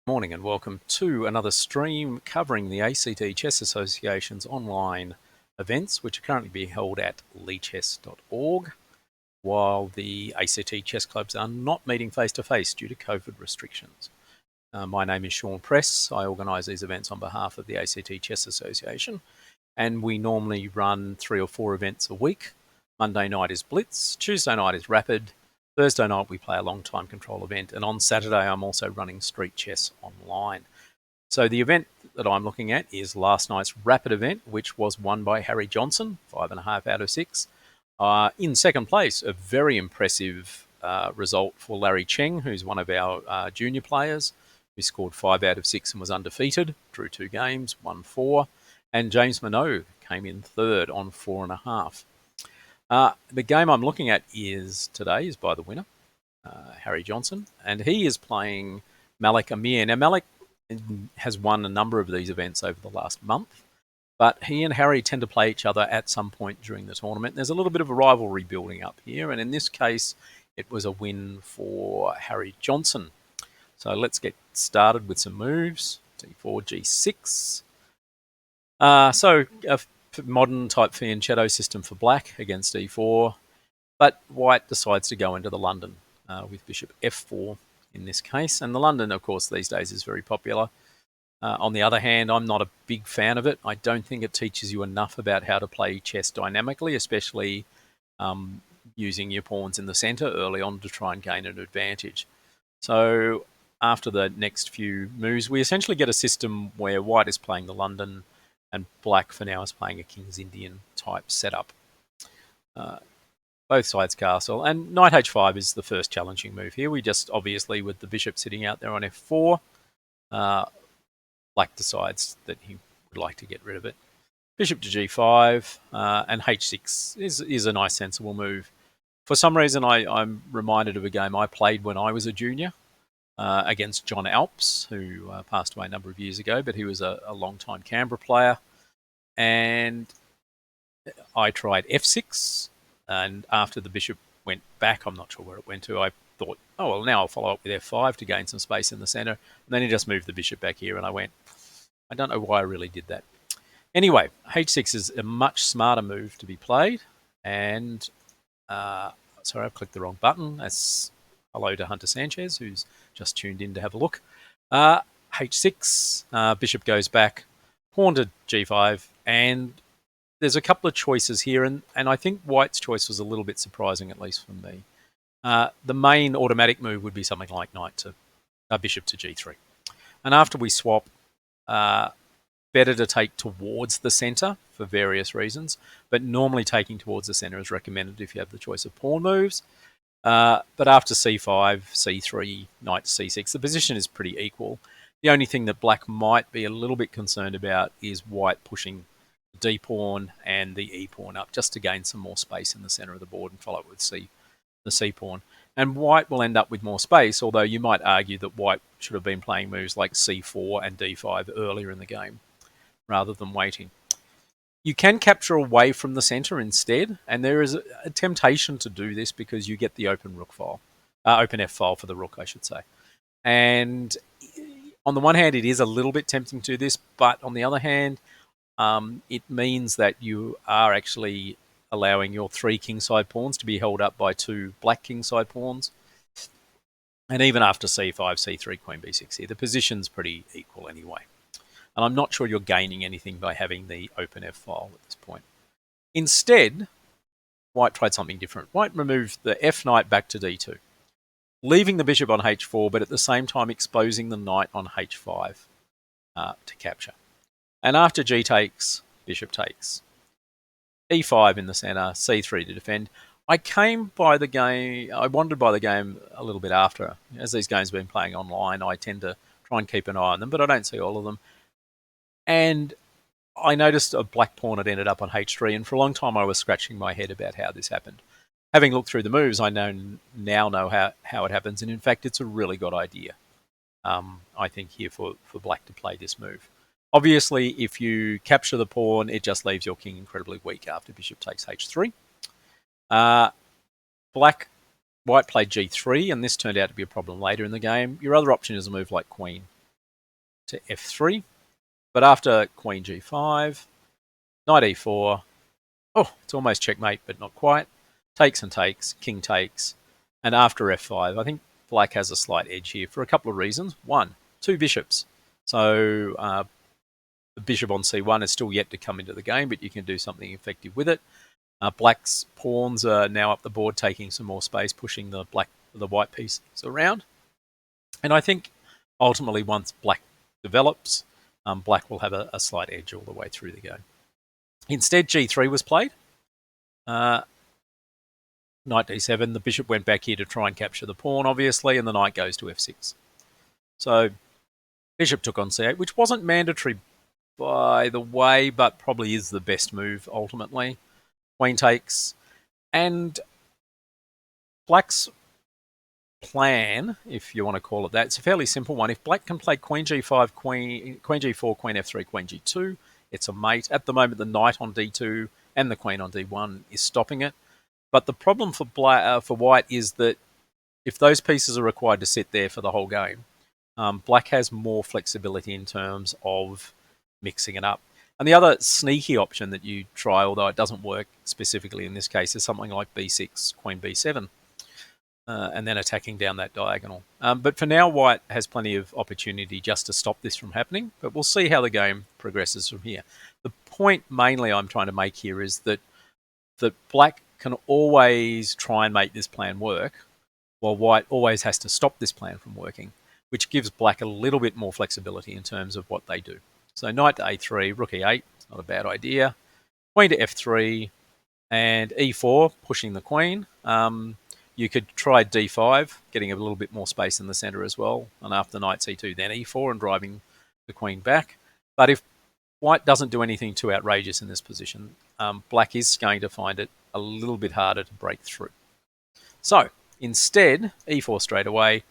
Morning and welcome to another stream covering the ACT Chess Association's online events, which are currently being held at leechess.org, while the ACT chess clubs are not meeting face-to-face due to COVID restrictions. My name is Sean Press. I organise these events on behalf of the ACT Chess Association, and we normally run 3 or 4 events a week. Monday night is Blitz, Tuesday night is Rapid, Thursday night we play a long time control event, and on Saturday I'm also running Street Chess online. So the event that I'm looking at is last night's Rapid event, which was won by Harry Johnson, 5.5 out of 6. In second place, a very impressive result for Larry Cheng, who's one of our junior players, who scored 5 out of 6 and was undefeated, drew 2 games, won 4. And James Minot came in third on 4.5. The game I'm looking at today is by the winner, Harry Johnson, and he is playing Malik Amir. Now, Malik has won a number of these events over the last month, but he and Harry tend to play each other at some point during the tournament. There's a little bit of a rivalry building up here, and in this case, it was a win for Harry Johnson. So let's get started with some moves. D4, G6. So a modern type fianchetto system for black against e4, but white decides to go into the London with bishop f4 in this case, and the London, of course, these days is very popular. On the other hand, I'm not a big fan of it. I don't think it teaches you enough about how to play chess dynamically, especially using your pawns in the center early on to try and gain an advantage. So after the next few moves, we essentially get a system where white is playing the London and black for now is playing a King's Indian type setup. Both sides castle, and knight h5 is the first challenging move here. We just, obviously, with the bishop sitting out there on f4, black decides that he would like to get rid of it. Bishop to g5, and h6 is a nice sensible move. For some reason, I'm reminded of a game I played when I was a junior against John Alps, who passed away a number of years ago, but he was a long-time Canberra player. And I tried f6, and after the bishop went back, I'm not sure where it went to, I thought, oh, well, now I'll follow up with f5 to gain some space in the center. And then he just moved the bishop back here, and I went, I don't know why I really did that. Anyway, h6 is a much smarter move to be played. And, sorry, I've clicked the wrong button. That's hello to Hunter Sanchez, who's just tuned in to have a look. h6, bishop goes back, pawn to g5, and there's a couple of choices here, and I think white's choice was a little bit surprising, at least for me. The main automatic move would be something like bishop to g3. And after we swap, better to take towards the center for various reasons, but normally taking towards the center is recommended if you have the choice of pawn moves. But after c5, c3, knight to c6, the position is pretty equal. The only thing that black might be a little bit concerned about is white pushing the d pawn and the e pawn up just to gain some more space in the center of the board and follow it with the c pawn. And white will end up with more space, although you might argue that white should have been playing moves like c4 and d5 earlier in the game rather than waiting. You can capture away from the center instead, and there is a temptation to do this because you get the open rook file, open f file for the rook, I should say. And on the one hand, it is a little bit tempting to do this, but on the other hand, it means that you are actually allowing your 3 kingside pawns to be held up by 2 black kingside pawns. And even after c5, c3, queen b6 here, the position's pretty equal anyway. And I'm not sure you're gaining anything by having the open f file at this point. Instead, white tried something different. White removed the f knight back to d2, leaving the bishop on h4, but at the same time exposing the knight on h5 to capture. And after g takes, bishop takes. e5 in the center, c3 to defend. I wandered by the game a little bit after. As these games have been playing online, I tend to try and keep an eye on them, but I don't see all of them. And I noticed a black pawn had ended up on h3, and for a long time I was scratching my head about how this happened. Having looked through the moves, I now know how it happens, and in fact it's a really good idea, I think, here for black to play this move. Obviously, if you capture the pawn, it just leaves your king incredibly weak after bishop takes h3. White played g3, and this turned out to be a problem later in the game. Your other option is a move like queen to f3. But after queen g5, knight e4, oh, it's almost checkmate, but not quite. Takes and takes, king takes, and after f5, I think black has a slight edge here for a couple of reasons. One, two bishops. So the bishop on c1 is still yet to come into the game, but you can do something effective with it. Black's pawns are now up the board, taking some more space, pushing the white pieces around. And I think ultimately, once black develops, black will have a slight edge all the way through the game. Instead, g3 was played. Knight d7. The bishop went back here to try and capture the pawn, obviously, and the knight goes to f6. So bishop took on c8, which wasn't mandatory, by the way, but probably is the best move ultimately. Queen takes, and black's plan, if you want to call it that, it's a fairly simple one. If black can play queen g5, queen g4, queen f3, queen g2, it's a mate. At the moment, the knight on d2 and the queen on d1 is stopping it. But the problem for white is that if those pieces are required to sit there for the whole game, black has more flexibility in terms of mixing it up. And the other sneaky option that you try, although it doesn't work specifically in this case, is something like b6, queen b7, and then attacking down that diagonal. But for now, white has plenty of opportunity just to stop this from happening, but we'll see how the game progresses from here. The point mainly I'm trying to make here is that black can always try and make this plan work, while white always has to stop this plan from working, which gives black a little bit more flexibility in terms of what they do. So knight to a3, rook e8, it's not a bad idea. Queen to f3, and e4, pushing the queen. You could try d5, getting a little bit more space in the center as well, and after knight c2, then e4 and driving the queen back. But if white doesn't do anything too outrageous in this position, black is going to find it a little bit harder to break through. So instead, e4 straight away,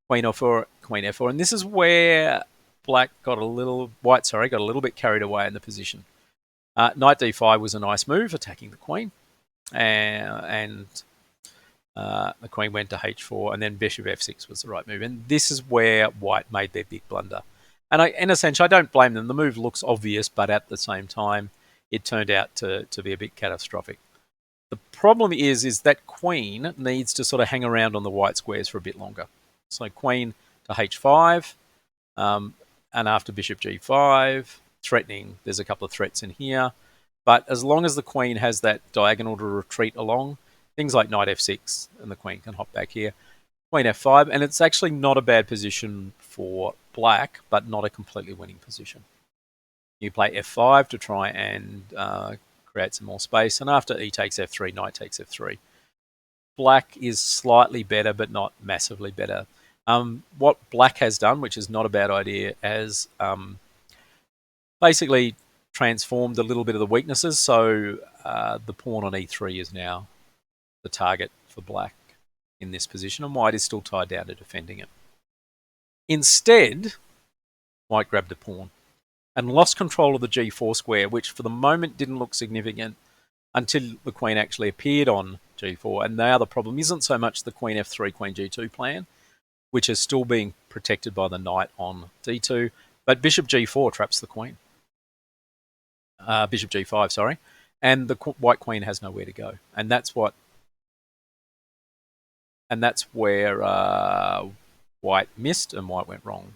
queen f4, queen f4, and this is where white got a little bit carried away in the position. Knight d5 was a nice move, attacking the queen, and the queen went to h4, and then bishop f6 was the right move. And this is where white made their big blunder. And in a sense, I don't blame them. The move looks obvious, but at the same time, it turned out to be a bit catastrophic. The problem is that queen needs to sort of hang around on the white squares for a bit longer. So queen to h5, and after bishop g5, threatening. There's a couple of threats in here. But as long as the queen has that diagonal to retreat along, things like knight f6, and the queen can hop back here. Queen f5, and it's actually not a bad position for black, but not a completely winning position. You play f5 to try and create some more space, and after e takes f3, knight takes f3. Black is slightly better, but not massively better. What black has done, which is not a bad idea, has basically transformed a little bit of the weaknesses. So the pawn on e3 is now the target for black in this position, and white is still tied down to defending it. Instead, white grabbed a pawn and lost control of the g4 square, which for the moment didn't look significant until the queen actually appeared on g4. And now the problem isn't so much the queen f3, queen g2 plan, which is still being protected by the knight on d2, but bishop g4 traps the queen. Bishop g5, sorry. And the white queen has nowhere to go. And that's where white missed and white went wrong.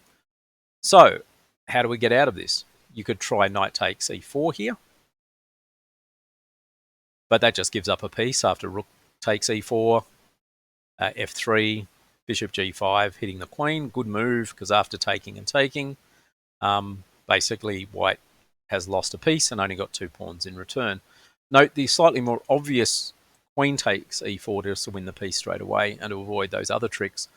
So how do we get out of this? You could try knight takes e4 here, but that just gives up a piece after rook takes e4, f3, bishop g5, hitting the queen. Good move, because after taking and taking, basically white has lost a piece and only got 2 pawns in return. Note the slightly more obvious queen takes e4 just to win the piece straight away and to avoid those other tricks.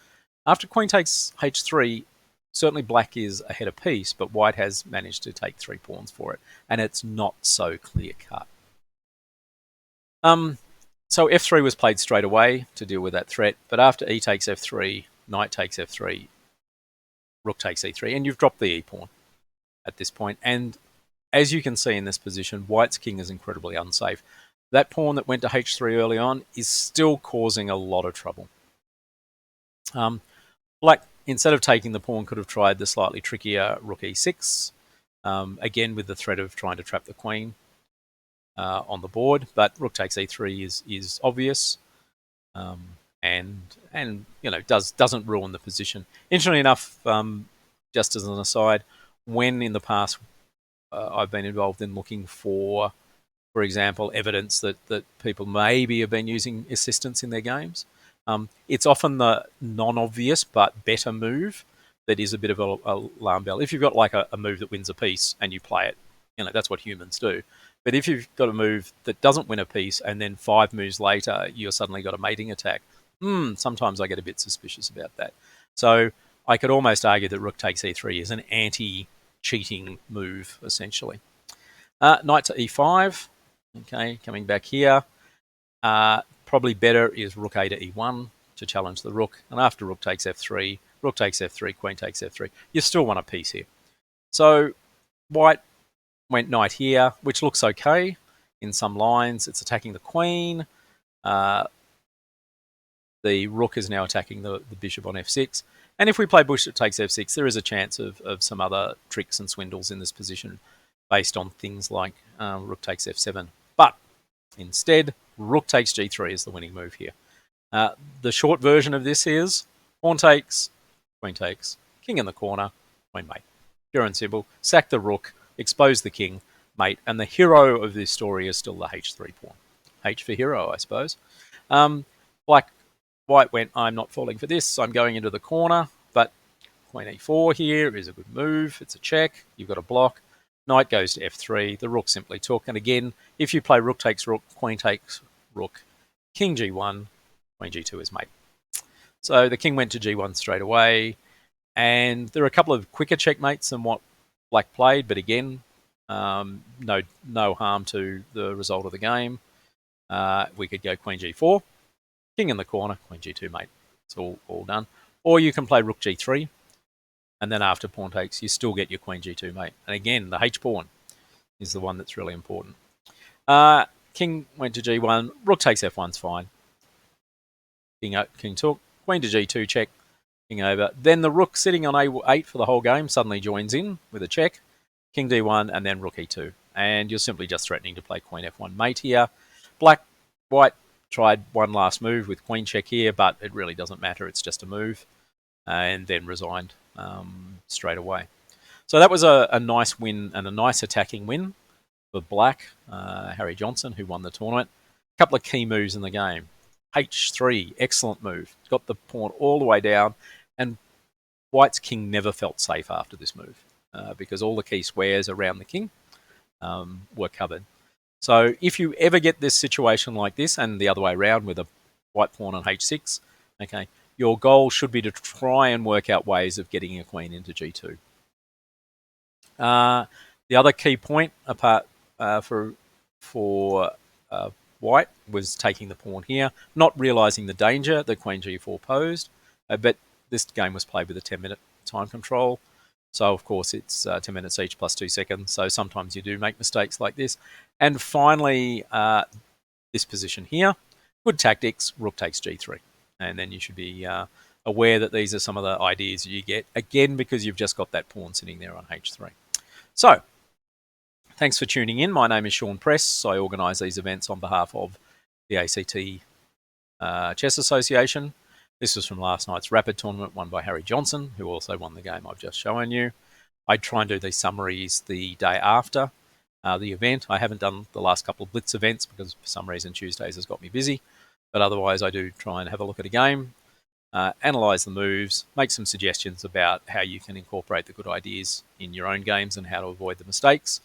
After queen takes h3, certainly black is ahead a piece, but white has managed to take 3 pawns for it, and it's not so clear-cut. So f3 was played straight away to deal with that threat, but after e takes f3, knight takes f3, rook takes e3, and you've dropped the e-pawn at this point. And as you can see in this position, white's king is incredibly unsafe. That pawn that went to h3 early on is still causing a lot of trouble. Black instead of taking the pawn, could have tried the slightly trickier rook e6, again with the threat of trying to trap the queen on the board. But rook takes e3 is obvious, and doesn't ruin the position. Interestingly enough, just as an aside, when in the past I've been involved in looking for example, evidence that people maybe have been using assistance in their games, it's often the non-obvious but better move that is a bit of a alarm bell. If you've got like a move that wins a piece and you play it, that's what humans do. But if you've got a move that doesn't win a piece and then 5 moves later you're suddenly got a mating attack, sometimes I get a bit suspicious about that. So I could almost argue that rook takes e3 is an anti-cheating move, essentially. Knight to e5. Okay, coming back here. Probably better is rook a to e1 to challenge the rook. And after rook takes f3, rook takes f3, queen takes f3. You still want a piece here. So white went knight here, which looks okay in some lines. It's attacking the queen. The rook is now attacking the bishop on f6. And if we play bishop takes f6, there is a chance of some other tricks and swindles in this position based on things like rook takes f7. But instead, rook takes g3 is the winning move here. The short version of this is pawn takes, queen takes, king in the corner, queen mate. Pure and simple. Sack the rook, expose the king, mate, and the hero of this story is still the h3 pawn. H for hero, I suppose. White went, I'm not falling for this, so I'm going into the corner, but queen e4 here is a good move. It's a check. You've got a block. Knight goes to f3. The rook simply took. And again, if you play rook takes rook, queen takes rook, king g1, queen g2 is mate. So the king went to g1 straight away. And there are a couple of quicker checkmates than what black played. But again, no harm to the result of the game. We could go queen g4, king in the corner, queen g2 mate. It's all done. Or you can play rook g3. And then after pawn takes, you still get your queen g2 mate. And again, the h pawn is the one that's really important. King went to g1. Rook takes f1's fine. King took. Queen to g2 check. King over. Then the rook sitting on a8 for the whole game suddenly joins in with a check. King d1 and then rook e2. And you're simply just threatening to play queen f1 mate here. White tried one last move with queen check here, but it really doesn't matter. It's just a move. And then resigned straight away. So that was a nice win and a nice attacking win for black. Harry Johnson, who won the tournament. A couple of key moves in the game. h3, excellent move. Got the pawn all the way down, and white's king never felt safe after this move because all the key squares around the king were covered. So if you ever get this situation like this, and the other way around with a white pawn on h6, okay, your goal should be to try and work out ways of getting a queen into g2. The other key point apart for white was taking the pawn here, not realising the danger that queen g4 posed, but this game was played with a 10-minute time control. So, of course, it's 10 minutes each plus 2 seconds. So sometimes you do make mistakes like this. And finally, this position here, good tactics, rook takes g3. And then you should be aware that these are some of the ideas you get, again, because you've just got that pawn sitting there on h3. So, thanks for tuning in. My name is Sean Press. I organise these events on behalf of the ACT Chess Association. This was from last night's Rapid tournament won by Harry Johnson, who also won the game I've just shown you. I try and do these summaries the day after the event. I haven't done the last couple of Blitz events because for some reason Tuesdays has got me busy. But otherwise I do try and have a look at a game, analyse the moves, make some suggestions about how you can incorporate the good ideas in your own games and how to avoid the mistakes.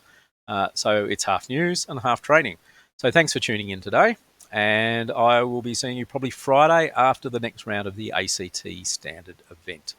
So it's half news and half training. So thanks for tuning in today. And I will be seeing you probably Friday after the next round of the ACT Standard event.